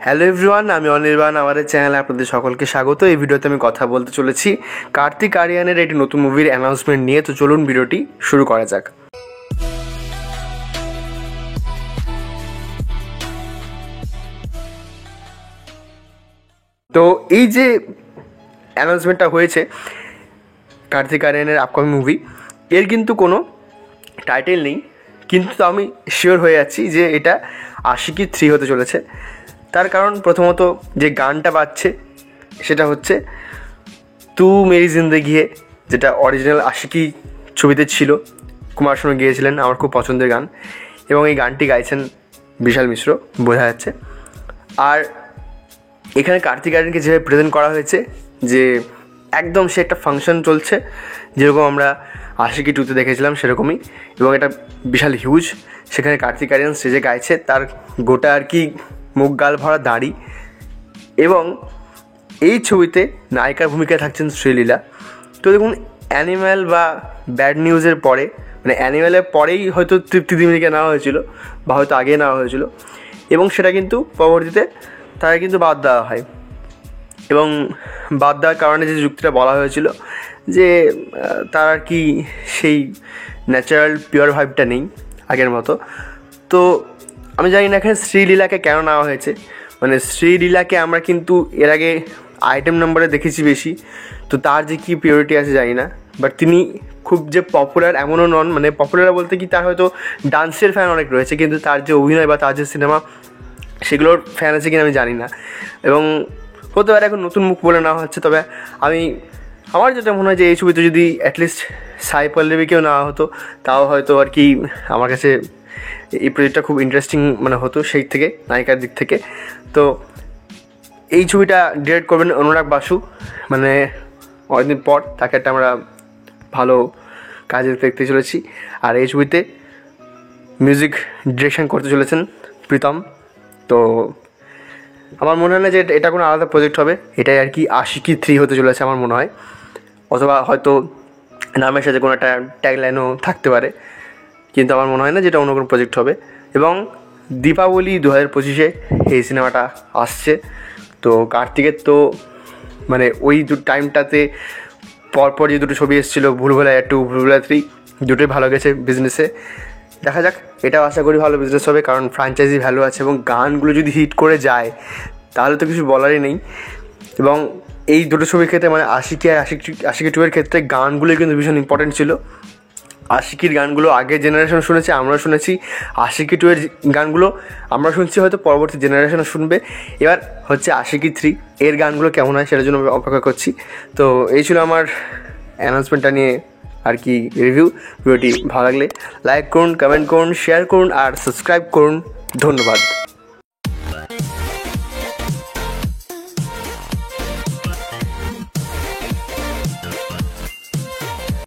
Hello everyone, আমি অনির্বাণ। আমাদের চ্যানেলে আপনাদের সকলকে স্বাগত। এই ভিডিওতে আমি কথা বলতে চলেছি কার্তিক আরিয়ানের একটি নতুন মুভির অ্যানাউন্সমেন্ট নিয়ে। তো চলুন ভিডিওটি শুরু করা যাক। তো এই যে অ্যানাউন্সমেন্টটা হয়েছে কার্তিক আরিয়ানের আপকামিং মুভি, এর কিন্তু কোনো টাইটেল নেই, কিন্তু আমি শিওর হয়ে যাচ্ছি যে এটা আশিকি 3 হতে চলেছে। তার কারণ প্রথমত যে গানটা বাজছে সেটা হচ্ছে তু মেরি জিন্দেগি হে, যেটা অরিজিনাল আশিকি ছবিতে ছিল, কুমার শানু গিয়েছিলেন, আমার খুব পছন্দের গান, এবং এই গানটি গাইছেন বিশাল মিশ্র, বোঝা যাচ্ছে। আর এখানে কার্তিক আরিয়ানকে যেভাবে প্রেজেন্ট করা হয়েছে, যে একদম সে একটা ফাংশন চলছে, যেরকম আমরা আশিকি 2তে দেখেছিলাম সেরকমই, এবং এটা বিশাল হিউজ। সেখানে কার্তিক আরিয়ান স্টেজে গাইছে, তার গোটা আর কি মুখ গাল ভরা দাড়ি, এবং এই ছবিতে নায়িকার ভূমিকায় থাকছেন শ্রীলীলা। তো দেখুন, অ্যানিম্যাল বা ব্যাড নিউজের পরে, মানে অ্যানিম্যালের পরেই হয়তো তৃপ্তি দিমিকে নেওয়া হয়েছিল, বা হয়তো আগে নেওয়া হয়েছিল, এবং সেটা কিন্তু পরবর্তীতে তারা কিন্তু বাদ দেওয়া হয়। এবং বাদ দেওয়ার কারণে যে যুক্তিটা বলা হয়েছিল যে তার আর কি সেই ন্যাচারাল পিওর ভাইবটা নেই আগের মতো। তো আমি জানি না এখানে শ্রীলীলাকে কেন নেওয়া হয়েছে। মানে শ্রীলীলাকে আমরা কিন্তু এর আগে আইটেম নাম্বারে দেখেছি বেশি, তো তার যে কী পিওরিটি আছে জানি না। বাট তিনি খুব যে পপুলার এমনও নন, মানে পপুলার বলতে কি, তার হয়তো ডান্সের ফ্যান অনেক রয়েছে, কিন্তু তার যে অভিনয় বা তার যে সিনেমা, সেগুলোর ফ্যান আছে কিনা আমি জানি না। এবং হতে পারে এখন নতুন মুখ বলে নেওয়া হচ্ছে। তবে আমার যেটা মনে হয় যে এই ছবিতে যদি অ্যাটলিস্ট সাই পল্লবীকেও নেওয়া হতো, তাও হয়তো আর কি আমার কাছে এই প্রজেক্টটা খুব ইন্টারেস্টিং মানে হতো সেই থেকে, নায়িকার দিক থেকে। তো এই ছবিটা ডিরেক্ট করবেন অনুরাগ বাসু, মানে অনেকদিন পর তাকে একটা আমরা ভালো কাজে দেখতে চলেছি। আর এই ছবিতে মিউজিক ডিরেকশন করতে চলেছেন প্রীতম। তো আমার মনে হয় না যে এটা কোনো আলাদা প্রজেক্ট হবে, এটাই আর কি আশিকি 3 হতে চলেছে আমার মনে হয়। অথবা হয়তো নামের সাথে কোনো একটা ট্যাগলাইনও থাকতে পারে, কিন্তু আমার মনে হয় না যেটা অন্য কোনো প্রজেক্ট হবে। এবং দীপাবলি 2025-এ এই সিনেমাটা আসছে। তো কার্তিকের তো মানে ওই টাইমটাতে পরপর যে দুটো ছবি এসেছিলো, ভুলভুলাইয়া 2, ভুলভুলাইয়া 3, দুটোই ভালো গেছে বিজনেসে। দেখা যাক, এটাও আশা করি ভালো বিজনেস হবে, কারণ ফ্র্যাঞ্চাইজি ভ্যালু আছে, এবং গানগুলো যদি হিট করে যায় তাহলে তো কিছু বলারই নেই। এবং এই দুটো ছবির ক্ষেত্রে, মানে আশিকি আর আশিকি 2 এর ক্ষেত্রে গানগুলো কিন্তু ভীষণ ইম্পর্টেন্ট ছিল। আশিকির গানগুলো আগের জেনারেশন শুনেছে, আমরা শুনেছি। আশিকি 2 এর গানগুলো আমরা শুনছি, হয়তো পরবর্তী জেনারেশনও শুনবে। এবার হচ্ছে আশিকি 3 এর গানগুলো কেমন হয় সেটার জন্য অপেক্ষা করছি। তো এই ছিল আমার অ্যানাউন্সমেন্টটা নিয়ে আর কি রিভিউ। ভিডিওটি ভালো লাগলে লাইক করুন, কমেন্ট করুন, শেয়ার করুন আর সাবস্ক্রাইব করুন। ধন্যবাদ।